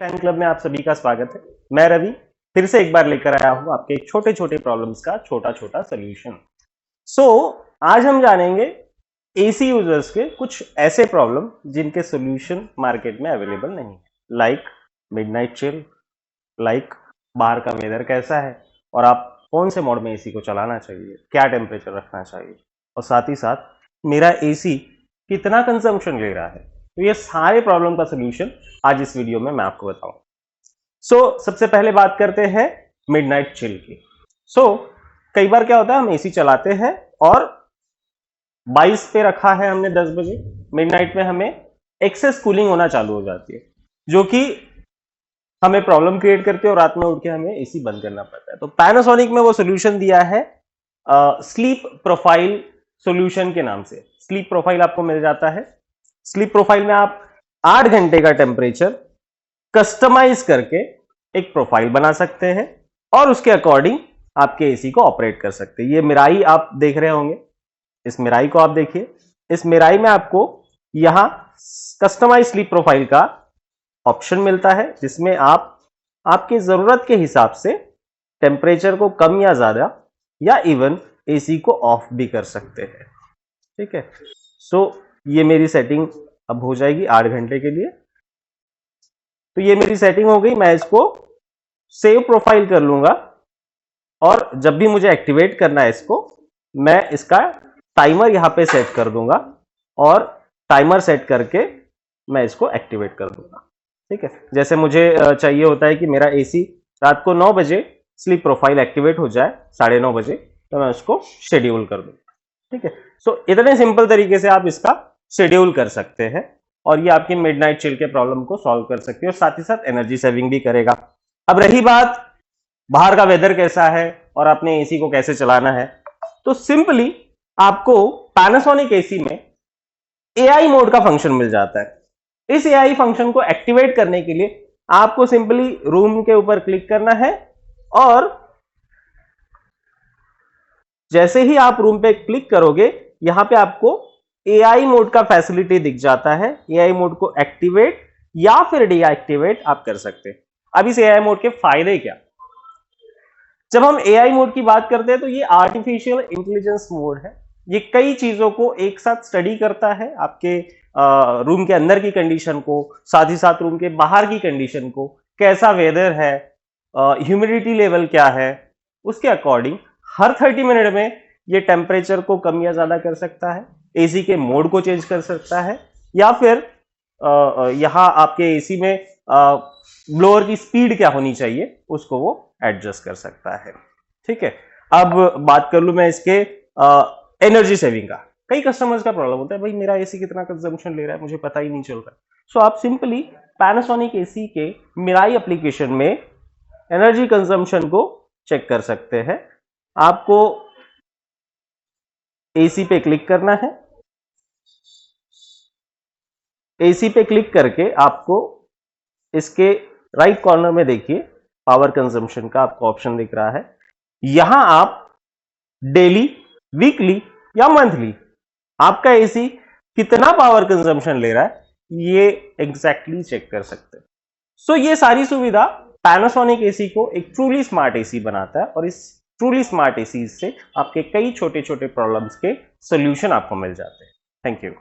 Fan club में आप सभी का स्वागत है। मैं रवि फिर से एक बार लेकर आया हूं आपके छोटे छोटे प्रॉब्लम्स का छोटा छोटा सोल्यूशन। आज हम जानेंगे एसी यूजर्स के कुछ ऐसे प्रॉब्लम जिनके सोल्यूशन मार्केट में अवेलेबल नहीं है, लाइक मिडनाइट चिल, लाइक बाहर का वेदर कैसा है और आप कौन से मोड में एसी को चलाना चाहिए, क्या टेम्परेचर रखना चाहिए और साथ ही साथ मेरा एसी कितना कंजम्पशन ले रहा है। तो ये सारे प्रॉब्लम का सोल्यूशन आज इस वीडियो में मैं आपको बताऊंगा। सबसे पहले बात करते हैं मिडनाइट चिल की। कई बार क्या होता है, हम एसी चलाते हैं और 22 पे रखा है हमने 10 बजे, मिडनाइट में हमें एक्सेस कूलिंग होना चालू हो जाती है जो कि हमें प्रॉब्लम क्रिएट करती है और रात में उठ के हमें एसी बंद करना पड़ता है। तो पैनासोनिक में वो सोल्यूशन दिया है स्लीप प्रोफाइल सोल्यूशन के नाम से। स्लीप प्रोफाइल आपको मिल जाता है। स्लीप प्रोफाइल में आप 8 घंटे का टेम्परेचर कस्टमाइज करके एक प्रोफाइल बना सकते हैं और उसके अकॉर्डिंग आपके एसी को ऑपरेट कर सकते हैं। ये मिराई आप देख रहे होंगे, इस मिराई को आप देखिए। इस मिराई में आपको यहां कस्टमाइज स्लीप प्रोफाइल का ऑप्शन मिलता है जिसमें आप आपकी जरूरत के हिसाब से टेम्परेचर को कम या ज्यादा या इवन एसी को ऑफ भी कर सकते हैं। ठीक है, ये मेरी सेटिंग अब हो जाएगी 8 घंटे के लिए। तो ये मेरी सेटिंग हो गई। मैं इसको सेव प्रोफाइल कर लूंगा और जब भी मुझे एक्टिवेट करना है इसको, मैं इसका टाइमर यहां पे सेट कर दूंगा और टाइमर सेट करके मैं इसको एक्टिवेट कर दूंगा। ठीक है, जैसे मुझे चाहिए होता है कि मेरा एसी रात को 9 बजे स्लीप प्रोफाइल एक्टिवेट हो जाए 9:30 बजे, तो मैं उसको शेड्यूल कर दूंगा। ठीक है, इतने सिंपल तरीके से आप इसका शेड्यूल कर सकते हैं और ये आपकी मिडनाइट चिल के प्रॉब्लम को सॉल्व कर सकती है और साथ ही साथ एनर्जी सेविंग भी करेगा। अब रही बात बाहर का वेदर कैसा है और आपने एसी को कैसे चलाना है, तो सिंपली आपको पैनासोनिक एसी में एआई मोड का फंक्शन मिल जाता है। इस एआई फंक्शन को एक्टिवेट करने के लिए आपको सिंपली रूम के ऊपर क्लिक करना है और जैसे ही आप रूम पे क्लिक करोगे यहां पे आपको एआई मोड का फैसिलिटी दिख जाता है। एआई मोड को एक्टिवेट या फिर डीएक्टिवेट आप कर सकते हैं। अब इस एआई मोड के फायदे क्या? जब हम एआई मोड की बात करते हैं तो ये आर्टिफिशियल इंटेलिजेंस मोड है। ये कई चीजों को एक साथ स्टडी करता है, आपके रूम के अंदर की कंडीशन को, साथ ही साथ रूम के बाहर की कंडीशन को, कैसा वेदर है, ह्यूमिडिटी लेवल क्या है, उसके अकॉर्डिंग हर 30 मिनट में ये टेम्परेचर को कम या ज्यादा कर सकता है, एसी के मोड को चेंज कर सकता है या फिर यहां आपके एसी में ब्लोअर की स्पीड क्या होनी चाहिए उसको वो एडजस्ट कर सकता है। ठीक है, अब बात कर लूं मैं इसके एनर्जी सेविंग का। कई कस्टमर्स का प्रॉब्लम होता है, भाई मेरा एसी कितना कंजम्पशन ले रहा है मुझे पता ही नहीं चल रहा। आप सिंपली पैनासोनिक एसी के मिराई एप्लीकेशन में एनर्जी कंजम्पशन को चेक कर सकते हैं। आपको एसी पे क्लिक करना है। एसी पे क्लिक करके आपको इसके राइट कॉर्नर में देखिए पावर कंजम्पशन का आपको ऑप्शन दिख रहा है। यहां आप डेली, वीकली या मंथली आपका एसी कितना पावर कंजम्पशन ले रहा है ये एग्जैक्टली चेक कर सकते हैं। ये सारी सुविधा पैनासोनिक एसी को एक ट्रूली स्मार्ट एसी बनाता है और इस ट्रूली स्मार्ट एसी से आपके कई छोटे छोटे प्रॉब्लम्स के सॉल्यूशन आपको मिल जाते हैं। Thank you.